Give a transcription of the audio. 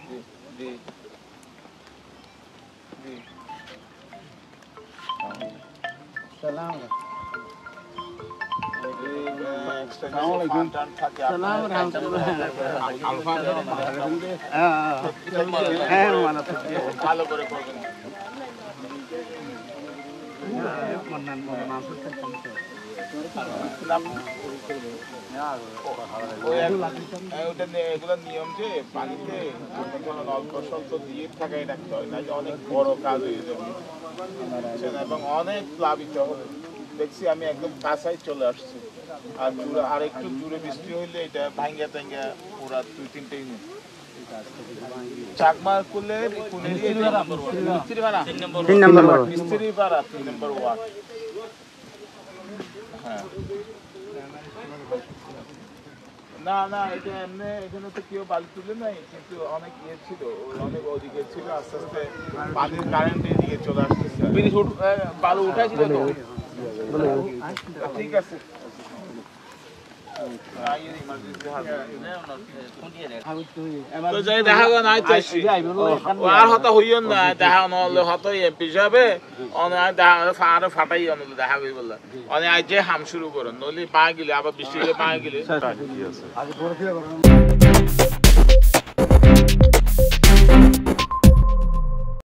জি জি সালাম ভালো করে করবেন এগুলো নিয়ম যে পানিতে অল্প স্বল্প দিয়ে থাকাই রাখতে হয় না অনেক বড় কাজ হয়ে যাবে এবং অনেক প্লাবিত হবে দেখছি আমি একদম কাছাই চলে আসছি আর জুড়ে আর একটু জুড়ে বৃষ্টি হইলে এটা ভাঙ্গা টাঙ্গা পুরা 2-3 ইউনিট চাকমা কুলের মিস্ত্রি পাড়া 3 নম্বর ওয়ার্ড হ্যাঁ না না এটা এমনি এখানে তো কেউ বালি তুলে নাই কিন্তু অনেক ইয়ে ছিল অনেক ওদিকে ছিল আস্তে আস্তে পানির কারেন্ট এদিকে চলে আসতেছে বালু উঠাইছিল তো ঠিক আছে হাম শুরু করেন নলি পা গেলে আবার বৃষ্টি হলে পা গেলে